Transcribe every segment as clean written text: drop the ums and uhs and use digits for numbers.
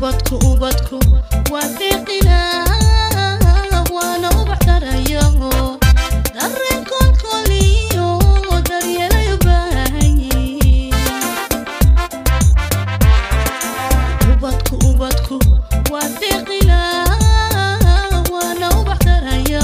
ubadku wafiqina wana ubaxtarayo dareen kolkoliyo daryeelayo baahanyi ubadku wafiqina wana ubaxtarayo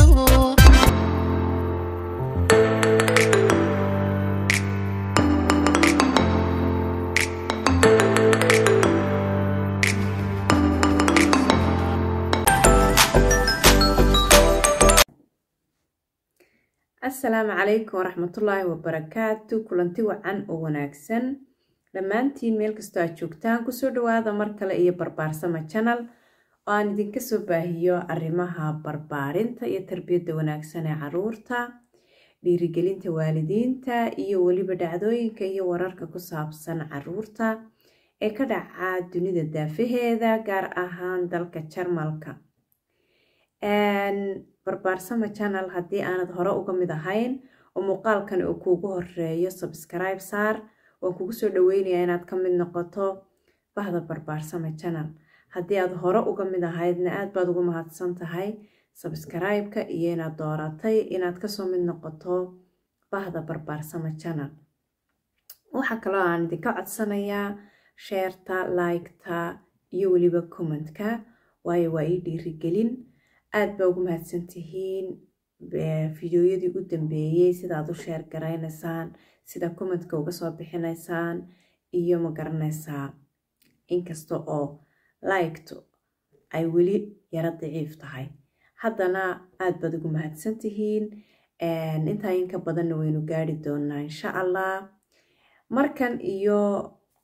السلام عليكم ورحمة الله وبركاته كلنتي وعن وناكسن لما انتين ميل كستو اجوكتان كسو دوادا مركلا ايه بربارسما channel وان دين كسو باهيو arrimaha barbaarinta iyo tarbiyada wanaagsan ee caruurta dhiirigelinta waalidiinta iyo waliba dhacdooyinka iyo wararka ku saabsan caruurta ee ka dhaca dunida daafaheeda gaar ahaan dalka Jarmalka barbaarsama channel haddii aanad hore uga mid ahayn oo muuqaalkan uu kuugu horeeyo subscribe saar waan kugu soo dhaweynayaa inaad ka mid noqoto bahda barbaarsama channel haddii aad hore uga mid ahaydna aad baad ugu mahadsan tahay subscribe-ka iyo inaad dooratay inaad kasoo mid noqoto bahda barbaarsama channel waxa kale oo aan idinka codsanayaa share-ta like-ta iyo waliba comment-ka waayo waa ii dhiirigelin aad baa ugu mahadsantihiin fiidiyoyadii u dambeeyay sida aad u share garaynaysaan sida comment-ka uga soo bixinaysaan iyo ma garanaysaa inkasta oo like-tu ay weli yara daciif tahay haddana aad baad ugu mahadsantihiin intaa inka badanna waynu gaari doonaa insha allah markan iyo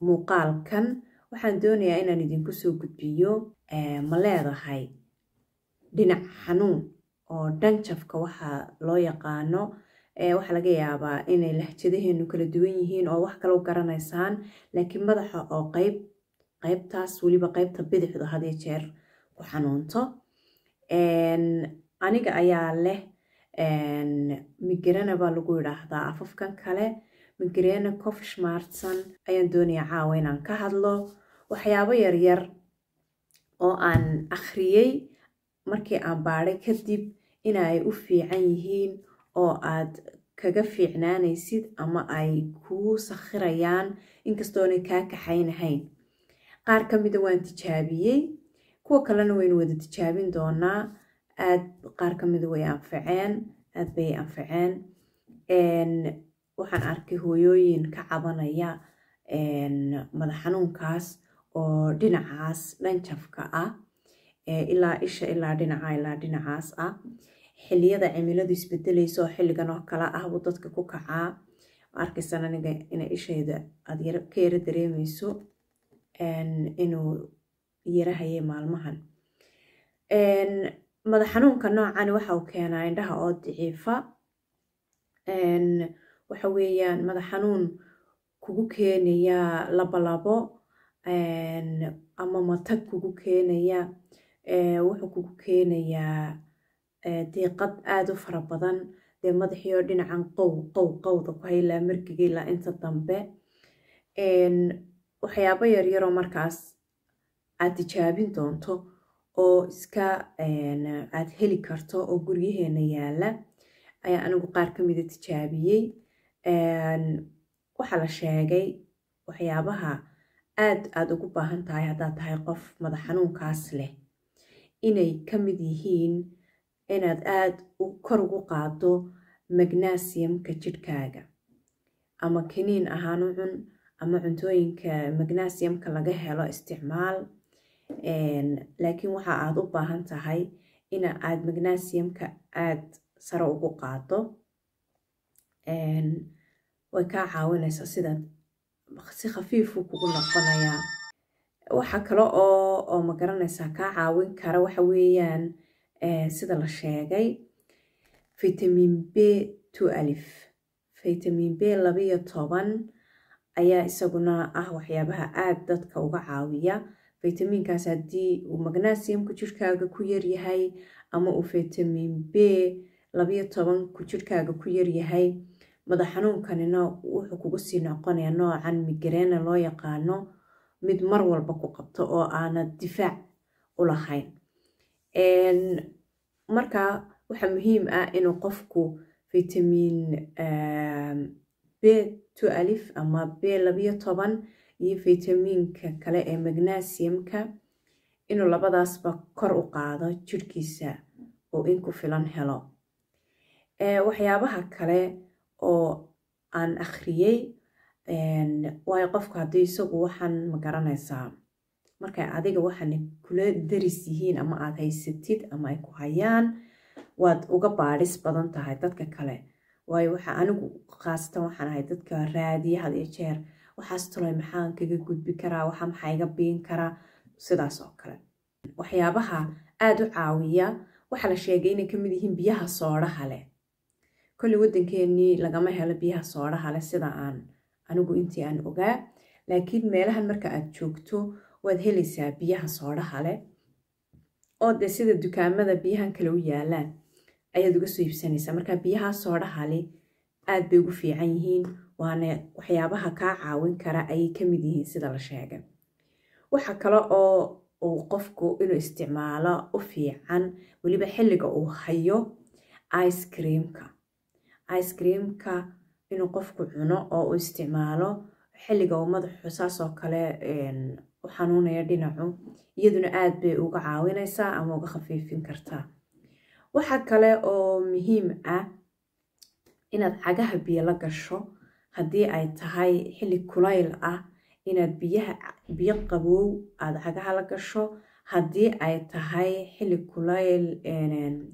muuqaalkan waxaan doonayaa inaan idinku soo gudbiyo ma leedahay dhinac xanuun oo dhanjafka waxa loo yaqaano waxa laga yaabaa inay lahjadaheenu kala duwan yihiin oo wax kale u garanaysaan laakiin madaxa oo qaybtaas waliba qaybta bidixdu had iyo jeer ku xanuunto aniga ayaa leh migraine baa lagu yiraahdaa afafkan kale migraine Kopfschmerzen ayaan doonayaa caawa inaan ka hadlo waxyaabo yaryar oo aan akhriyay markii aan baaray kadib inay u fiican yihiin oo aad kaga fiicnaanaysid ama ay kuu sakhirayaan inkastoo aanay kaa kaxaynahayn qaar ka mid ah waan tijaabiyay kuwa kalena waynu wada tijaabin doonaa aad qaar ka mid ah way anfaceen aad bay anfaceen waxaan arkay hooyooyin ka cabanaya madax xanuunkaas oo dhinacaas dhanjafka ah ilaa isha ilaa dhinacaas ah xilliyada cimiladu isbedelayso xilligan oo kala ah buu dadka ku kacaa arkaysan aniga inay ishayda aad ka yara dareemayso inuu yarahayay maalmahan madax xanuunka noocan waxa uu keenaa indhaha oo daciifa waxa weeyaan madax xanuun kugu keenaya labo ama matag kugu keenaya wuxuu kugu keenayaa diiqad aad u fara badan dee madaxii oo dhinacan qowda ku haylaa markiga ilaa inta dambe waxyaabo yaryaroo markaas aad tijaabin doonto oo iska aad heli karto oo guryaheena yaala ayaa anigu qaar ka mida tijaabiyey waxaa la sheegay waxyaabaha aad ugu baahan tahay haddaad tahay qof madax xanuunkaas leh inay ka mid yihiin inaad aad kor ugu qaado magnesiumka jidhkaaga ama kiniin ahaan u cun ama cuntooyinka magnesiumka laga helo isticmaal laakiin waxa aad u baahan tahay in aad magnesiumka aad sare ugu qaado way kaa caawinaysaa sidaad si khafiif kugu noqonayaa waxa kale oo ma garanaysaa kaa caawin kara waxa weeyaan sida la sheegay vitamin B2 alif vitamin B12 ayaa isaguna ah waxyaabaha aad dadka uga caawiya vitaminkaas haddii uu magnesiumku jidhkaaga ku yar yahay ama uu vitamin B12 ku jidhkaaga ku yar yahay madax xanuunkanina wuxuu kugu sii noqonayaa noocan migraine loo yaqaano mid mar walba ku qabto oo aanad difaac u lahayn. marka waxa muhiim ah inuu qofku vitamin B12 ama B12 iyo vitaminka kale ee magnesiumka inuu labadaasba kor u qaado jirkiisa oo in ku filan helo. waxyaabaha kale oo aan akhriyay waayo qofku haddii isagu waxaan ma garanaysaa markay adiga waxaan kula daris yihiin ama aad haysatid ama ay ku hayaan waad uga baadhis badan tahay dadka kale. waayo waxa anigu khaasatan waxaan ahay dadka raadiya had iyo jeer waxaas taloy maxaan kaga gudbi karaa, waxa maxaa iga biin karaa, sidaas oo kale. waxyaabaha aad u caawiya waxa la sheegay inay ka mid yihiin biyaha soodhaha leh. kolli waddankeennii lagama helo biyaha soodhaha leh sida anigu intii aan ogaa, laakiin meelahan marka aad joogto waad helaysaa biyaha soodhaha leh oo dee sida dukaamada biyahan kale u yaalaan ayaad uga soo iibsanaysaa. marka biyaha soodhaha leh aad bay ugu fiican yihiin, waana waxyaabaha kaa caawin kara ayay ka mid yihiin sida la sheegay. waxa kale oo uu qofku inuu isticmaalo u fiican weliba xilliga uu hayo ice creamka inuu qofku cuno oo uu isticmaalo xilliga uu madaxu saas oo kale u xanuunaya dhinacu, iyaduna aad bay uga caawinaysaa ama uga khafiifin kartaa. waxa kale oo muhiim ah inaad cagaha biyo la gasho haddii ay tahay xilli kulayl ah, inaad biyo qabow aad cagaha la gasho. haddii ay tahay xilli kulayl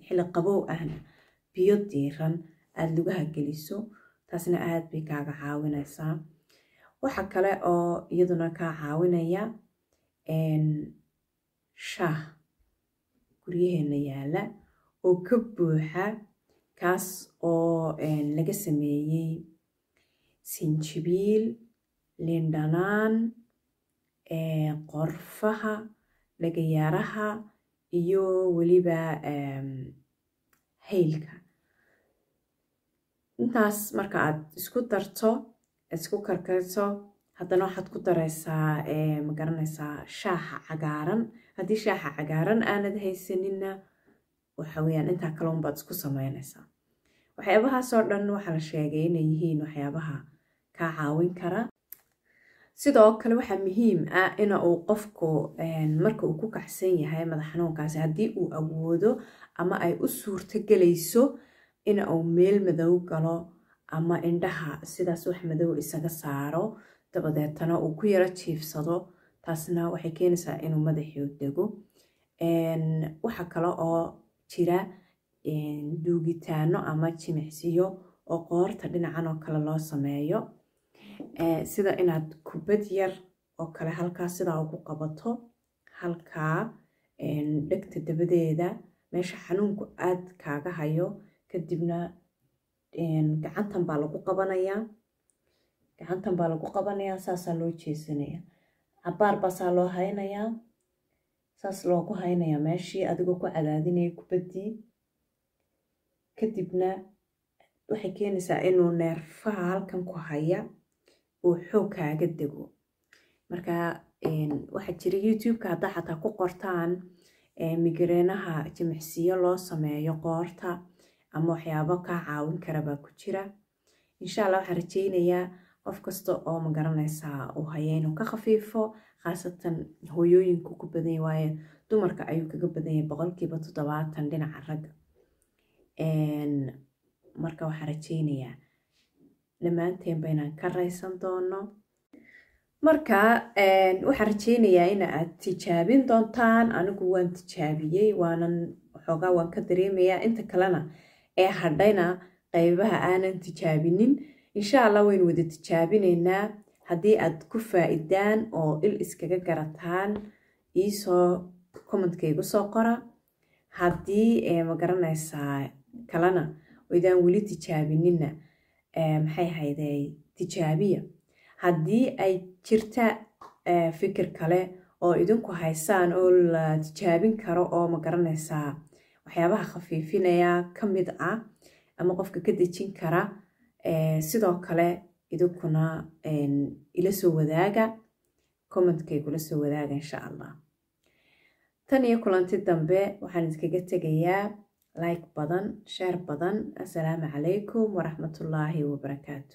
xilli qabow ahna biyo diiran aad lugaha geliso, taasna aad bay kaaga caawinaysaa. waxa kale oo iyaduna kaa caawinaya shaah guryaheena yaala oo ka buuxa, kaas oo laga sameeyey sinjibiil, liindhanaan, qorfaha, dhagayaaraha iyo weliba haylka. intaas marka aad isku darto isku karkarto haddana waxaad ku daraysaa ma garanaysaa shaaha cagaaran. haddii shaaha cagaaran aanad haysanina waxa weeyaan intaa kale unbaad isku samaynaysaa. waxyaabahaasoo dhan waxaa la sheegay inay yihiin waxyaabaha kaa caawin kara. sidoo kale waxaa muhiim ah in uu qofku marka uu ku kacsan yahay madax xanuunkaasi haddii uu awoodo ama ay u suurto gelayso in uu meel madow galo ama indhaha sidaas wax madow isaga saaro, dabadeetana uu ku yaro jiifsado. taasna waxay keenaysaa inuu madaxii dego. waxa kale oo jira duugitaano ama jimicsiyo oo qoorta dhinacan oo kale loo sameeyo, sida inaad kubad yar oo kale halkaa sidaa ugu qabato, halkaa dhegta dabadeeda meesha xanuunku aad kaaga hayo, kadibna gacantan baa lagu qabanayaa saasaa loo jeesanayaa, cabaar baasaa loo haynayaa, saas loogu haynayaa meeshii adigoo ku cadaadinaya kubaddii. kadibna waxay keenaysaa inuu neerfaha halkan ku haya uu xoog kaaga dego. marka waxaa jira youtube-ka haddaa xataa ku qortaan migreenaha jimicsiyo loo sameeyo qoorta ama waxyaabo kaa caawin kara baa ku jira. insha allah waxaan rajaynayaa qof kasta oo ma garanaysaa uu haya inuu ka khafiifo, khaasatan hooyooyinku ku badan yahay, waayo dumarka ayuu kaga badan yahay 70% dhinaca ragga. marka waxaan rajaynayaa dhammaanteen baynaan ka raysan doono. marka waxaan rajaynayaa in aad tijaabin doontaan. anigu waan tijaabiyey, xoogaa waan ka dareemayaa. inta kalena ee hadhayna qaybaha aanan tijaabinin insha allah waynu wada tijaabinaynaa. haddii aad ku faa'iidaan oo il iskaga garataan iisoo commentka igu soo qora. haddii ma garanaysaa kalena waydaan weli tijaabinina maxay hayday tijaabiya. haddii ay jirta fikir kale oo idinku haysaan oo la tijaabin karo oo ma garanaysaa waxyaabaha khafiifinaya ka mid ah ama qofka ka dejin kara, sidoo kale idinkuna ila soo wadaaga commentkaygu soo wadaaga insha allah. tan iyo kulanti dambe waxaan idinkaga tegayaa like badan, share badan. Assalaamu calaykum waraxmatullaahi wabarakaatu.